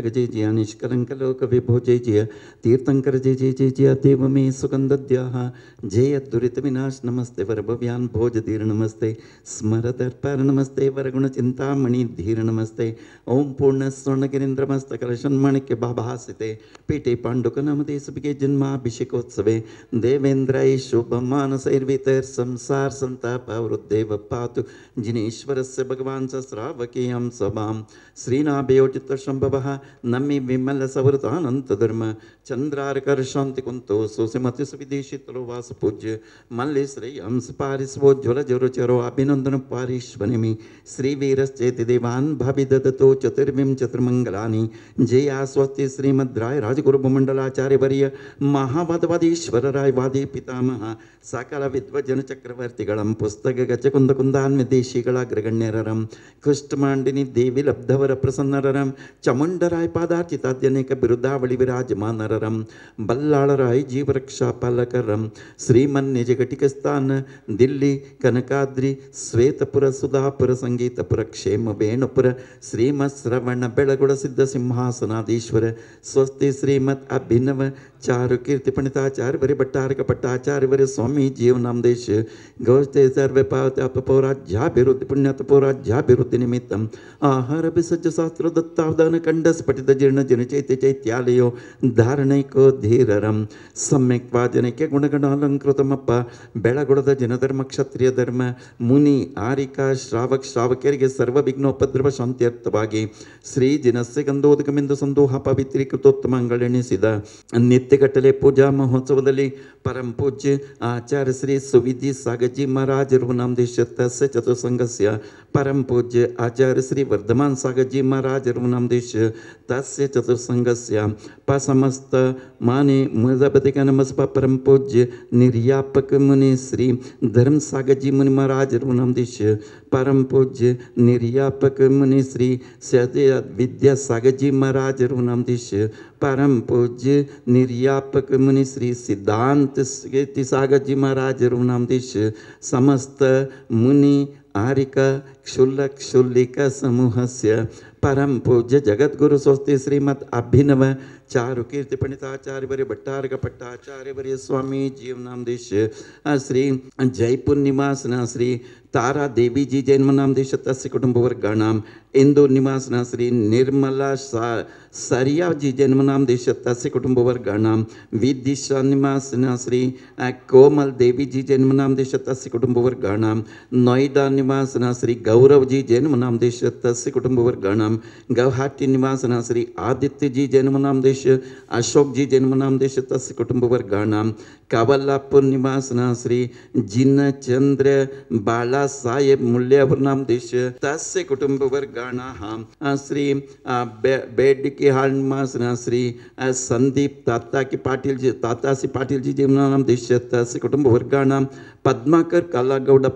निष्कलंक जय जय निष्कलंक लोक विभो जय जय तीर्थंकर जय जय जय जय देव मे सुगंधद्याः जय दुरित विनाश नमस्ते वरभव्यान भोज धीर नमस्ते स्मरदर्पर नमस्ते वरगुण चिंतामणि धीर नमस्ते ओम पूर्ण स्वर्णगिरीन्द्र मस्तकलशन्माणिक्य भाभासिते पीठे पांडुक नामदे सुभिगे जन्माभिषेकोत्सवे देवेन्द्राय शुभमानसैर्वितैर् संसार संतापवृद्धेव पातु जिनेश्वरस्य भगवान् श्रावकीयं सभां श्रीनाभयोचितशम्भवः नमि विमलसवृतानन्तधर्म चन्द्रार्कर्षान्तिकुन्तो सुसिमति सुविदेशितलो वासपूज्य मल्लेश्रेयं स्पारिस्वोज्ज्वलजरुचरो अभिनन्दन पारीश्वनिमि श्रीवीरश्चेति देवान् भाविददतो चतुर्विंशतिर्मङ्गलानि जया स्वस्ति श्रीमद्राय राजगुरुमण्डलाचार्यवर्य महावादवादीश्वर राय वादी पितामह सकल विद्वजन चक्रवर्तिಗಳಂ ಪುಸ್ತಕ ಗಜಕುಂದಕುಂದಾನ್ವಿದೇಶಿಗಳ ಅಗ್ರಗಣ್ಯರಂ ಕುಷ್ಠಮಾಂಡಿನಿ ದೇವಿ ಲಬ್ಧವರ ಪ್ರಸನ್ನರಂ ಚಾಮುಂಡರಾಯ ಪಾದಾರ್ಚಿತಾದ್ಯನೇಕ ಬಿರುದಾವಳಿ ವಿರಾಜಮಾನರಂ ಬಲ್ಲಾಳರಾಯ ಜೀವರಕ್ಷಾ ಪಾಲಕರಂ ಶ್ರೀಮನ್ಯ ಜಗಟಿಕ ಸ್ಥಾನ ದಿಲ್ಲಿ ಕನಕಾದ್ರಿ ಶ್ವೇತಪುರ ಸುಧಾಪುರ ಸಂಗೀತಪುರ ಕ್ಷೇಮ ವೇಣುಪುರ ಶ್ರೀಮತ್ ಶ್ರವಣ ಬೆಳಗುಳ ಸಿದ್ಧ ಸಿಂಹಾಸನಾಧೀಶ್ವರ ಸ್ವಸ್ತಿ ಶ್ರೀಮತ್ ಅಭಿನವ चारु कीर्ति पणिताचार्य वरे भट्टारक भट्टाचार्य वरे स्वामी जीवनामदेश गौस्ते सर्वे पावत्यापौराज्याभिवृद्धि पुण्यतपौराज्याभिवृद्धि निमित्तम आहार विसज्ज शास्त्र दत्तावधान खंडस पठित जीर्ण जन चैत्य चैत्यालयो धारणैको धीररम सम्यक वाजनैक्य गुणगणालंकृतमಪ್ಪ ಬೆಳಗುಳದ ಜನಧರ್ಮ ಕ್ಷತ್ರಿಯ ಧರ್ಮ ಮುನಿ ಆರಿಕಾ ಶ್ರಾವಕರಿಗೆ ಸರ್ವ ವಿಘ್ನೋಪದ್ರವ ಶಾಂತ್ಯರ್ಥವಾಗಿ ಶ್ರೀ ಜಿನಸ್ಯ ಗಂಧೋದಕಮೆಂದು ಸಂದೋಹ ಪವಿತ್ರೀಕೃತೋತ್ತಮಗಳೆನಿಸಿದ ನಿತ್ಯಗಟ್ಟಲೆ ಪೂಜಾ ಮಹೋತ್ಸವದಲ್ಲಿ ಪರಂ ಪೂಜ್ಯ ಆಚಾರ್ಯ ಶ್ರೀ ಸುವಿಧಿ ಸಾಗಜಿ ಮಹಾರಾಜರು ನಾಮದೇಶ ತಸ್ಯ ಚತುರ್ಸಂಗಸ್ಯ ಪರಂ ಪೂಜ್ಯ ಆಚಾರ್ಯ ಶ್ರೀ ವರ್ಧಮಾನ್ ಸಾಗಜಿ ಮಹಾರಾಜರು ನಾಮದೇಶ ತಸ್ಯ ಚತುರ್ಸಂಗಸ್ಯ ಪ ಸಮಸ್ತ ಮಾನೆ ಮುದಪತಿಕ ನಮಸ್ಪ ಪರಂ ಪೂಜ್ಯ ನಿರ್ಯಾಪಕ ಮುನಿ ಶ್ರೀ ಧರ್ಮ ಸಾಗಜಿ ಮುನಿ ಮಹಾರಾಜರು ನಾಮದೇಶ ಪರಂ ಪೂಜ್ಯ ನಿರ್ಯಾಪಕ ಮುನಿ ಶ್ರೀ ಸದ್ಯ ವಿದ್ಯಾ ಸಾಗಜಿ ಮಹಾರಾಜರು ನಾಮದೇಶ परम पूज्य निर्यापक मुनि श्री सिद्धांत सागर जी महाराज नामदेश समस्त मुनि आरिक क्षुल्लक क्षुल्लिक समूहस्य परम पूज्य जगद्गुरु स्वस्ति श्रीमद अभिनव चारु कीर्ति पंडिताचार्य वर्य भट्टारक भट्टाचार्य वर्य स्वामी जीवनामदेश श्री जयपुर निवासना श्री तारा देवी जी जन्म नामदेश तस्य कुटुंब वर्गाणाम इंदौर निवासना श्री निर्मला सरिया जी जन्म नामदेश तस्य कुटुंब वर्गाणाम विदिशा निवासना श्री कोमल देवी जी जन्म नामदेश तस्य कुटुंब वर्गाणाम नोएडा निवासना श्री गौरव जी जन्म नामदेश तस्य कुटुंब वर्गाणाम गुवाहाटी निवासना श्री आदित्य जी जन्म नामदेश अशोक जी जन्म नामदेश तस्य कुटुंब वर्गाणाम कावलापुर निवासना श्री जिनचंद्र बाला साहेब मुल्ल्यावर नामदेश तस्य कुटुंब वर्गाणाः श्री बेड के हाल निवासना श्री संदीप ताता सी पाटिल जी जन्म नामदेश तस्य कुटुंब वर्गाणां पद्माकर कलागौड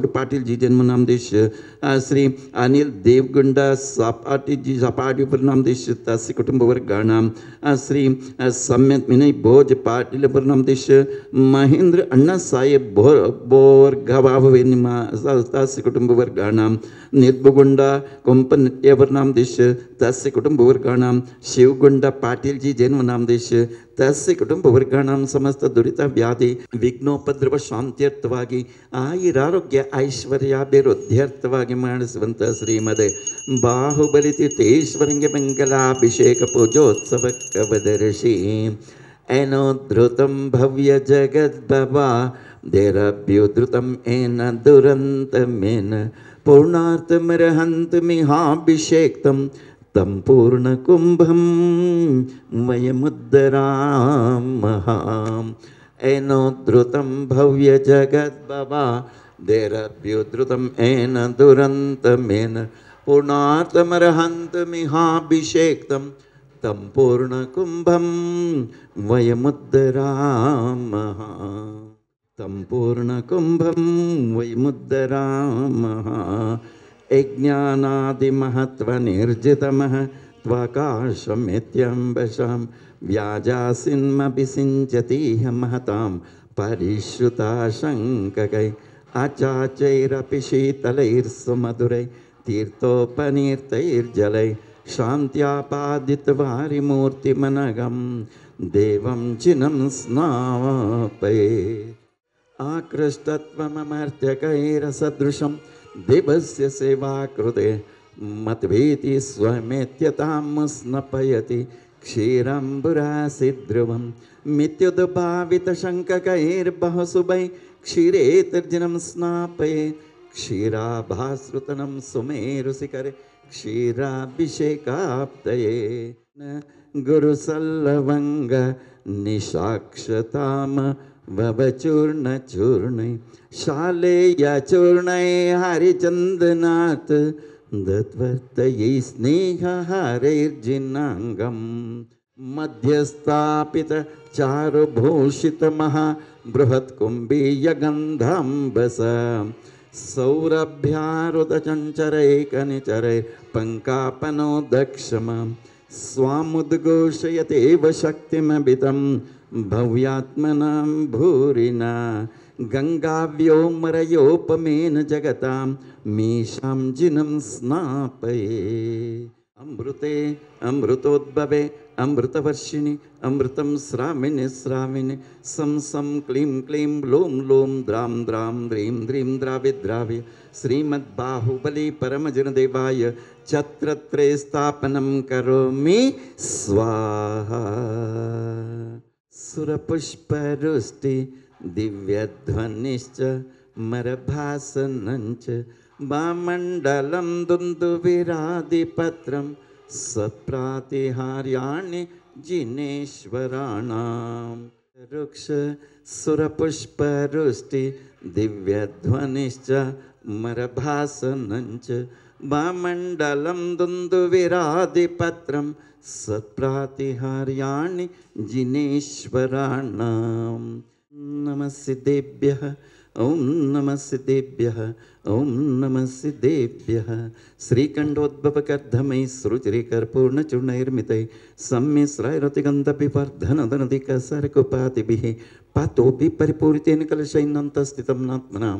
पाटिल जी जन्म नामदेश श्री अनिल देवगुंडा सपाटी नामदेश तस्य कुटुंब वर्गाणां श्री सम्यक विनय भोज पाटिल नामदेश महेंद्र अण्णा साहेब बोरगावे तस्य कुटुंब वर्गाणां निर्भुगुंडा कोंपनट्टेवर नामदेश तस्य कुटुंब वर्गाणां शिवगुंडा पाटिल जी जन्म नामदेश तस्य कुटुंब वर्गाणां समस्त दुरित व्याधि विघ्नोपद्रव ಶಾಂತ್ಯರ್ಥವಾಗಿ ಆಯುರಾರೋಗ್ಯ ಐಶ್ವರ್ಯಾಭಿವೃದ್ಧ್ಯರ್ಥವಾಗಿ ಮಾಡಿಸುವಂಥ ಶ್ರೀಮದೆ ಬಾಹುಬಲಿ ತೀರ್ಥೇಶ್ವರಂಗೆ ಮಂಗಲಾಭಿಷೇಕ ಪೂಜೋತ್ಸವ ಕವದರ್ಶಿ ಏನೋದ್ರುತಂ ಭವ್ಯ ಜಗದ್ಭವಾ ದೇರಭ್ಯುದ್ರುತಂ ಏನ ದುರಂತಮೇನ ಪೂರ್ಣಾರ್ಥಮರ್ಹಂತಮಿಹಾಭಿಷೇಕ್ತಂ ತಂ ಪೂರ್ಣ ಕುಂಭಂ ವಯಮುದ್ಧರಾಮಃ ಏನೋದ್ರುತಂ ಭವ್ಯ ಜಗದ್ಭವಾ ದೇರಭ್ಯುದ್ರುತಂ ಏನ ದುರಂತಮೇನ ಪೂರ್ಣಾರ್ಥಮರ್ಹಂತಮಿಹಾಭಿಷೇಕ್ತಂ ತಂ ಪೂರ್ಣ ಕುಂಭಂ ವಯಮುದ್ಧರಾಮಃ ತಂ ಪೂರ್ಣ ಕುಂಭಂ ವಯಮುದ್ಧರಾಮಃ ಯಜ್ಞಾನಾದಿಮಹತ್ವನಿರ್ಜಿತಮಃ ತ್ವಾಕಾಶಮೇತ್ಯಂಬಶಂ व्याजासिन्मभिषिञ्चतीह महतां परिश्रुताशङ्ककै आचाचैरपि शीतलैर्सुमधुरै तीर्थोपनीर्तैर्जलै शान्त्यापादितवारिमूर्तिमनघं देवं चिनं स्नापये आकृष्टत्वममर्त्यकैरसदृशं देवस्य सेवाकृते मद्वेति स्वमेत्यतां स्नपयति क्षीरम्बुरासिध्रुवं मित्युद्भावितशङ्ककैर्बहुशुभै क्षीरेतर्जनं स्नापये क्षीराभासृतनं सुमेरुशिखरे क्षीराभिषेकाप्तये गुरुसल्लवङ्ग निशाक्षताम ववचूर्णचूर्णै शालेयचूर्णै हरिचन्दनात् दत्वर्तये स्नेहहारैर्जिनाङ्गम् मध्यस्थापित चारुभूषितमहा बृहत्कुम्भीयगन्धाम्बस सौरभ्यारुतचञ्चरैकनिचरै पङ्कापनोदक्षम स्वामुद्घोषयतेव शक्तिमभितं भव्यात्मनां भूरिना गङ्गाव्योमरयोपमेन जगतां मीशां जिनं स्नापये अमृते अमृतोद्भवे अमृतवर्षिणि अमृतं स्राविणि स्राविणि सं सं क्लीं क्लीं लों लों द्रां द्रां द्रीं द्रीं द्रावि द्रावि श्रीमद्बाहुबली परमजनदेवाय छत्रत्रे स्थापनं करोमि स्वाहा सुरपुष्परुष्टि दिव्यध्वनिश्च मरभासनञ्च वामण्डलं दुन्दुभिरादिपत्रं सत्प्रातिहार्याणि जिनेश्वराणां रुक्ष सुरपुष्परुष्टि दिव्यध्वनिश्च मरभासनञ्च वामण्डलं दुन्दुभिरादिपत्रं सत्प्रातिहार्याणि जिनेश्वराणां नमः सिद्धेभ्यः ओम नमः सिद्धेभ्यः ओम नमः सिद्धेभ्यः श्रीकण्ठोद्भवकर्धमैः सृजरिकर्पूर्णचूर्णैर्मितैः सम्यक् पातोऽपि परिपूरितेन कलशैनन्तस्थितं नात्मनां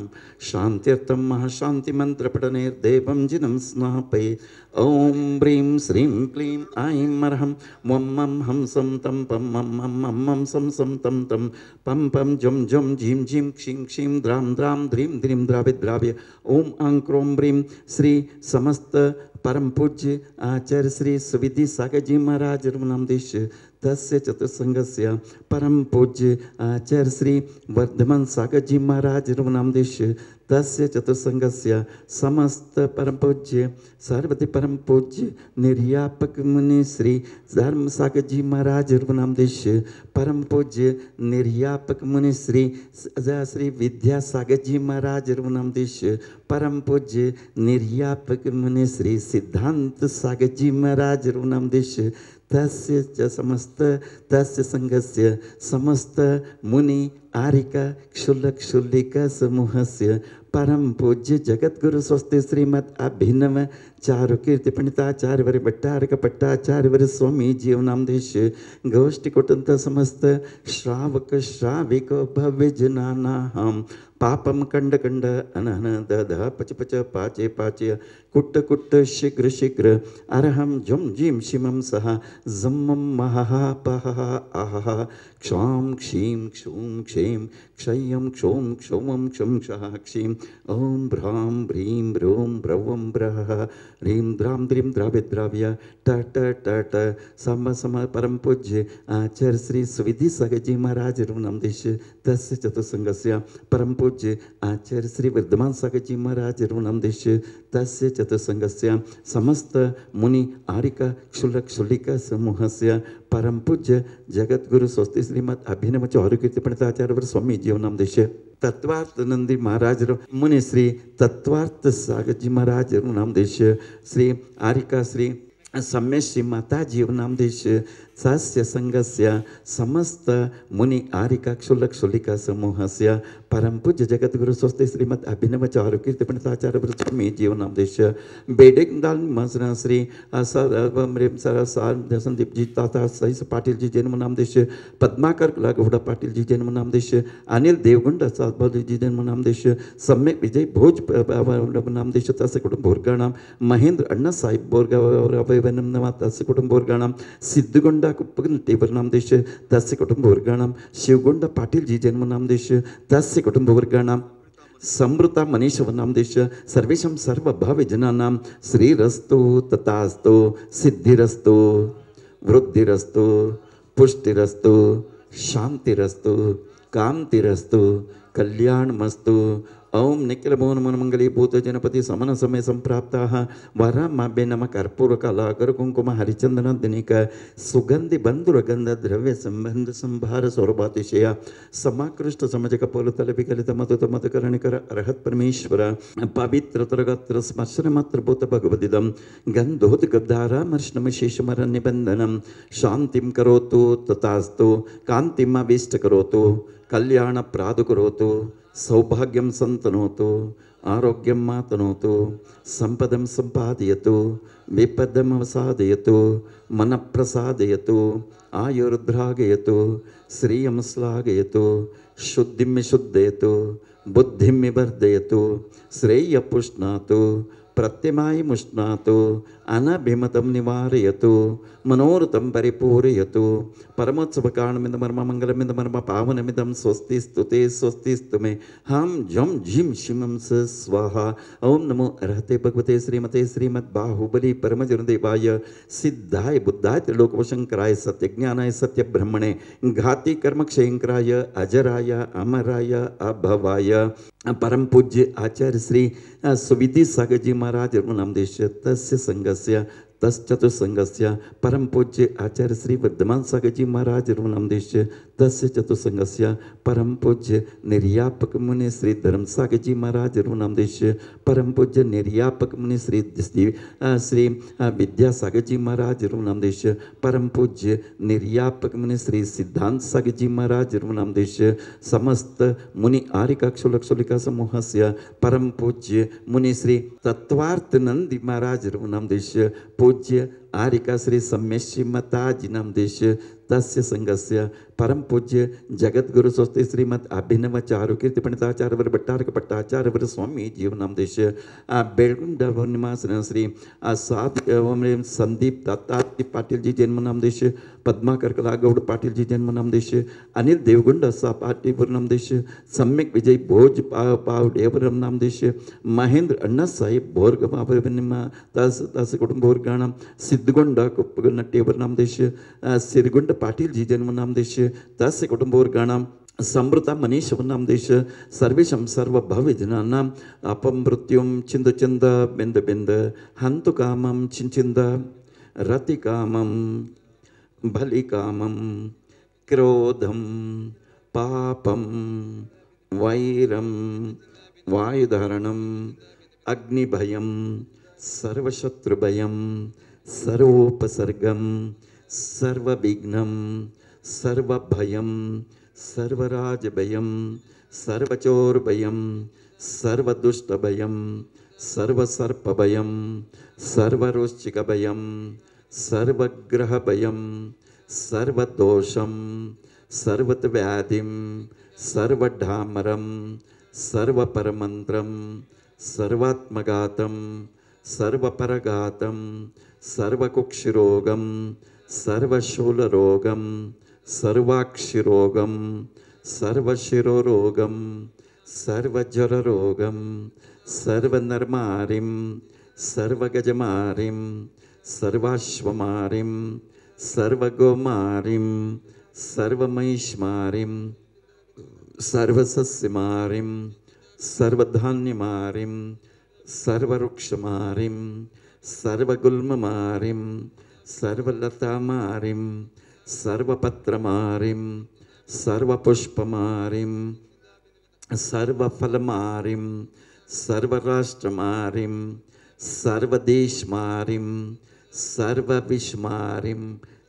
शान्त्यर्थं महाशान्तिमन्त्रपठनैर्देवं जिनं स्नापये ॐ ह्रीं श्रीं क्लीं ऐं मर्हं वं मं हं सं तं पं मं मं मं मं सं सं तं तं पं पं जं जं झीं झीं क्षीं क्षीं द्रां द्रां ध्रीं ध्रीं द्राव्य द्राव्य ॐ आं क्रों ह्रीं श्री समस्त परम पूज्य आचार्य श्री सुविधि सागर जी महाराज नामदेश तस्य चतुसंगस्य परम पूज्य आचार्य श्री वर्धमान सागर जी महाराज नामदेश तस्य चतुसंगस्य समस्त परम पूज्य सर्वति परम पूज्य निर्यापक मुनि श्री धर्म सागर जी महाराज नामदेश परम पूज्य निर्यापक मुनि श्री श्री विद्या सागर जी महाराज नामदेश परम पूज्य निर्यापक मुनि श्री सिद्धांत सागर जी महाराज नामदेश तस्य च समस्त तस्य संघस्य समस्त मुनि आरिका क्षुल्लक क्षुल्लिका समूहस्य परम पूज्य जगद्गुरु स्वस्ति श्रीमद अभिनव चारु कीर्ति पंडिताचार्य वर भट्टारक पट्टाचार्य वर स्वामी जीवनामदेश गोष्ठी कुटुंब समस्त श्रावक श्राविक भव्य जनानाहं पापम कंड कंड अनहन दध पच पच पाचे पाचे कुट्ट कुट्ट शीघ्र शीघ्र अरहम जुम जीम शिमम सह जम्मम महहा पहहा आहहा क्षाम क्षीम क्षूम क्षेम क्षय्यम क्षोम क्षोमम क्षम क्षः क्षीम ओम भ्रां भ्रीं भ्रूं भ्रवं ब्रह ह्रीं द्रां द्रीं द्राव्य द्राव्य ट ट ट ट सम सम परम पूज्य आचार्य श्री सुविधि सागर जी महाराज नामदेश तस्य चतुसंगस्य परम पूज्य आचार्य श्री वर्धमान सागर जी महाराज नामदेश तस्य चतुसंगस्य समस्त मुनि आरिका क्षुल्लक क्षुल्लिका समूहस्य परम पूज्य जगद्गुरु स्वस्ति श्रीमद अभिनव चारु कीर्ति पंडिताचार्य स्वामी जीवनामदेश तत्वार्थ नंदी महाराज मुनि श्री तत्वार्थ सागर जी महाराज नामदेश श्री आरिका श्री सम्य श्री माता जीवनामदेश सस्य संगस्य समस्त मुनि आरिका क्षुल्लक्षुल्लिका समूहस्य परम पूज्य जगद्गुरु स्वस्ति श्रीमद अभिनव चारु कीर्ति पंडिताचार्य ब्रह्मी जीवनादेश बेडेदाल मसना श्री संदीप जी ताता सहीस पाटिल जी जन्म नामदेश पद्माकर गौड़ा पाटिल जी जन्म नामदेश अनिल देवगुंड सातबाली जी जन्म नामदेश सम्यक विजय भोज नामदेश तस्य कुटुंबोर्गाणाम महेंद्र अण्णा साहिब बोर्गा अभयवनम तस्य कुटुंबोर्गाणाम सिद्धगुंडा कुप्पगन टेबर नामदेश तस्य कुटुंबोर्गाणाम शिवगुंड पाटिल जी जन्म नामदेश तस्य कुटुंबवर्गाणां समृता मनीषव नामदेश सर्वेशं सर्वभावजनानां श्रीरस्तु तथास्तु सिद्धिरस्तु वृद्धिरस्तु पुष्टिरस्तु शांतिरस्तु कांतिरस्तु कल्याणमस्तु ओम निखिलभुवनमंगली भूत जनपति समन समय संप्राप्ता वरामाभ्य नम कर्पूर कला कर कुंकुम हरिचंदन दिनिक सुगंधि बंधुरगंध द्रव्य संबंध संभार सौरभातिशय समाकृष्ट समजक पोलतल विकलित मधुत मधुकरणिकर अर्हत परमेश्वर पवित्र तरगत्र स्मर्शन मात्र भूत भगवदिदम गंधोदगद्धारामर्शनम शेषमर निबंधनम शांतिम करोतु तथास्तु कांतिम अभीष्ट करोतु कल्याण प्रादु करोतु सौभाग्यं संतनोतु आरोग्यं मातनोतु संपदं संपादयतु विपदम् अवसादयतु मनप्रसादयतु आयुर्द्रागयतु श्रियं श्लाघयतु शुद्धिं शुद्धयतु बुद्धिं वर्धयतु श्रेय पुष्णातु प्रत्यमाय मुष्णातु अनभिमतं निवारयतु मनोरथं परिपूरयतु परमोत्सव कारणमिदं मर्म मंगलमिदं मर्म पावनमिदं स्वस्ति स्तुते स्वस्ति स्तुमे हम जम झिम शिमं स स्वाहा ओम नमो अर्हते भगवते श्रीमते श्रीमद् बाहुबली परमजनदेवाय सिद्धाय बुद्धाय त्रिलोकवशंकराय सत्यज्ञानाय सत्यब्रह्मणे घाति कर्मक्षयंकराय अजराय अमराय अभवाय परम पूज्य आचार्य श्री सुविधि सागर जी महाराज नामदेश तस्य संघस्य तश्चतुसंघस्य परम पूज्य आचार्य श्री वर्धमान सागर जी महाराज नामदेश तस्य चतुसंघस्य परम पूज्य निर्यापक मुनि श्री धर्म सागर जी महाराज नामदेश परम पूज्य निर्यापक मुनि श्री श्री विद्यासागर जी महाराज नामदेश परम पूज्य निर्यापक मुनि श्री सिद्धांत सागर जी महाराज नामदेश समस्त मुनि आरिका क्षुल्लक्षुल्लिका समूहस्य परम पूज्य मुनि श्री तत्वार्थ नंदी महाराज नामदेश पूज्य आरिका श्री सम्यश्री मताजी नामदेश तस्य संघस्य परम पूज्य जगद्गुरु स्वस्ति श्रीमद अभिनव चारु कीर्ति पंडिताचार्य वर भट्टारक भट्टाचार्य वर स्वामी जीवनामदेश बेलगुंड निवास श्री सात संदीप दत्तात्रेय पाटिल जी जन्म नामदेश पद्माकर कलागौड़ पाटिल जी जन्म नामदेश अनिल देवगुंड सा पाटिल नामदेश सम्यक विजय भोज पाव नामदेश महेंद्र अण्णा साहिब बोर्ग तस कुटुंबोर्गाणाम सिद्धगुंड कुप्पगल टेबर नामदेश सिरगुंड पाटिल जी जन्म नामदेश तस्य कुटुंबोर्गाणां समृता मनीषव नामदेश सर्वेशं सर्वभवजनानां अपमृत्युं चिंद चिंद बिंद बिंद हंतु कामं चिंचिंद रति कामं भलि कामं क्रोधं पापं वैरं वायुधारणं अग्निभयं सर्वशत्रुभयं सर्वोपसर्गं सर्वविघ्नं सर्वभयं सर्वराजभयं सर्वचोरभयं सर्वदुष्टभयं सर्वसर्पभयं सर्ववृश्चिकभयं सर्वग्रहभयं सर्वदोषं सर्वव्याधिं सर्वडामरं सर्वपरमन्त्रं सर्वात्मघातं सर्वपरघातं सर्वकुक्षिरोगं सर्वशूलरोगं सर्वाक्षिरोगं सर्वशिरोरोगं सर्वज्वररोगं सर्वनर्मारिं सर्वगजमारिं सर्वाश्वमारिं सर्वगोमारिं सर्वमहिष्मारिं सर्वसस्यमारिं सर्वधान्यमारिं सर्ववृक्षमारिं सर्वगुल्ममारिं सर्वलतामारिं सर्वपत्रमारिं सर्वपुष्पमारिं सर्वफलमारिं सर्वराष्ट्रमारिं सर्वदेशमारिं सर्वविषमारिं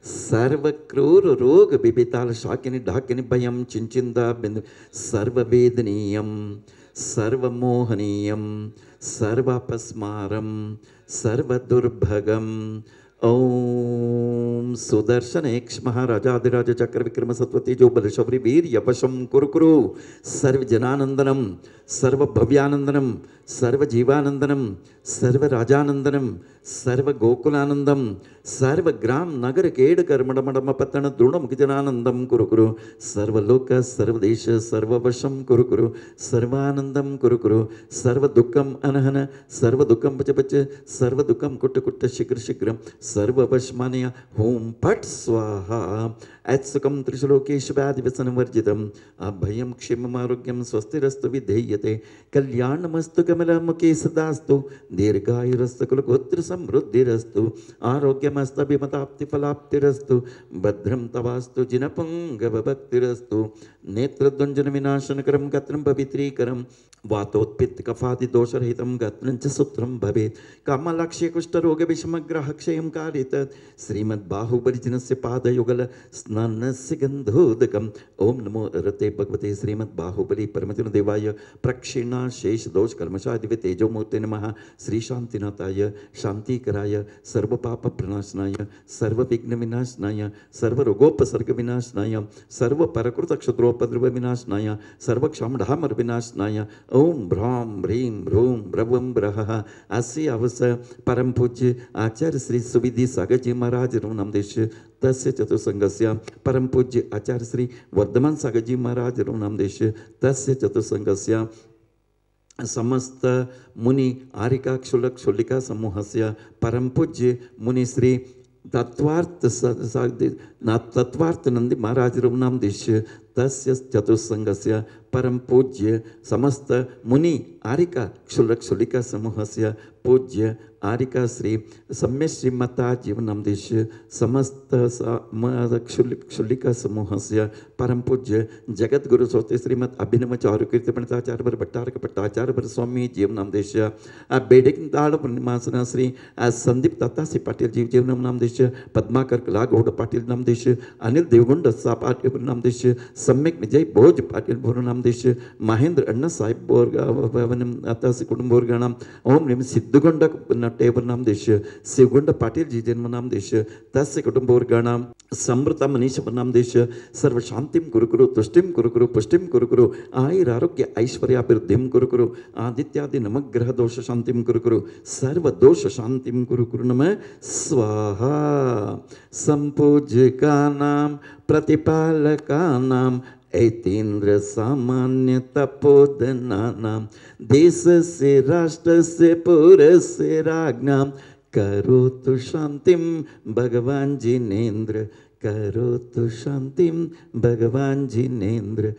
सर्व क्रूर रोग बिबिताल शाकिनी ढाकिनी भयम चिंचिंदा बिंदु सर्ववेदनीयम सर्वमोहनीयम सर्वापस्मारम सर्वदुर्भगम ओम सुदर्शन एक्ष महाराजाधिराज चक्र विक्रम सत्वती जो बल शौरी वीर यपशम कुरु सर्व जनानंदनम सर्व भव्यानंदनम सर्व जीवानंदनम सर्व राजानंदनम सर्व गोकुलानंदम सर्व ग्राम नगर केड कर्मडमडम पतन द्रोणमुख जनानंदम कुरु सर्वलोक सर्वदेश सर्ववशम कुरु सर्वानंदम कुरु सर्व दुखम अनहन सर्व दुखम बच बच सर्व दुखम कुट कुट शीघ्र शीघ्र सर्ववशमानया होम पट स्वाहा ऐत्सुकम त्रिशलोकेश व्याधि व्यसन वर्जितम अभयम क्षेममारोग्यम स्वस्तिरस्तु विधेयते कल्याणमस्तु कमलमुखे सदास्तु दीर्घायुरस्तु कुलगोत्र समृद्धिरस्तु आरोग्यमस्तभिमताप्तिफलाप्तिरस्तु भद्रं तवास्तु जिनपुंगवभक्तिरस्तु नेत्रद्वंजन विनाशनकरं गत्रं पवित्रीकरं वातोत्पित्त कफादिदोषरहितं गत्रं च सूत्रं भवेत् कामालक्ष्य कुष्ठरोग विषमग्रह क्षयं कारित श्रीमद्बाहुबलिजिनस्य पादयुगल स्नानस्य गन्धोदकम् ओम नमो रते भगवते श्रीमद्बाहुबली परमजन देवाय प्रक्षिणा शेष दोष कर्मशाधिपे तेजोमूर्ते नमः श्री शांतिनाथाय शांतिकराय सर्वपाप प्रणाशनाय सर्वविघ्न विनाशनाय सर्वरोगोपसर्ग विनाशनाय सर्वपरकृत क्षत्रोपद्रव विनाशनाय सर्वक्षामढामर विनाशनाय ओम भ्रां ह्रीं भ्रूं ब्रवं ब्रहः अस्य अवस परम पूज्य आचार्य श्री सुविधि सागर जी महाराज नामदेश तस्य चतुसंगस्य परम पूज्य आचार्य श्री वर्धमान सागर जी महाराज नामदेश तस्य चतुसंगस्य समस्त मुनि आरिका क्षुलक क्षुलिका समूहस्य परम पूज्य मुनि श्री तत्वार्थ नंदी महाराज नामदेश तस्य चतुसंगस्य परम पूज्य समस्त मुनि आरिका क्षुलक क्षुलिका समूहस्य पूज्य आरिका श्री सम्य श्रीमता जीवनामदेश समस्त क्षुलिका समूहस्य परम पूज्य जगत गुरु सोते श्रीमद अभिनव चारुकीर्ति पंडिताचार्य भट्टारक भट्टाचार्य स्वामी जीवनामदेश बेडिंग ताड़ पूर्णिमासना श्री संदीप दत्तासी पाटिल जीव जीवनामदेश पद्माकर कलागौड़ पाटिल नामदेश अनिल देवगुंड सा पाटिल नामदेश सम्यक विजय भोज पाटिल नामदेश महेंद्र अण्णा साहेब बोरगावनम अतासी कुटुंबोरगाणम ओम निम सिद्धगुंड टेबर नामदेश शिवगुंड पाटिल जी जन्म नामदेश तस्य कुटुंबोरगाणम समृत मनीष नामदेश सर्व शांतिम कुरुकुरु तुष्टिम कुरुकुरु पुष्टिम कुरुकुरु आयुर आरोग्य ऐश्वर्याभिवृद्धिम कुरुकुरु आदित्यादि नवग्रह दोष शांतिम कुरुकुरु सर्व दोष शांतिम कुरुकुरु नमः स्वाहा संपूज्यकानां प्रतिपालकानां ऐतीन्द्र सामान्य तपोधनानां देश से राष्ट्र से पुर से राज्ञां करोतु शांतिं भगवान जिनेन्द्र करोतु शांतिं भगवान जिनेन्द्र।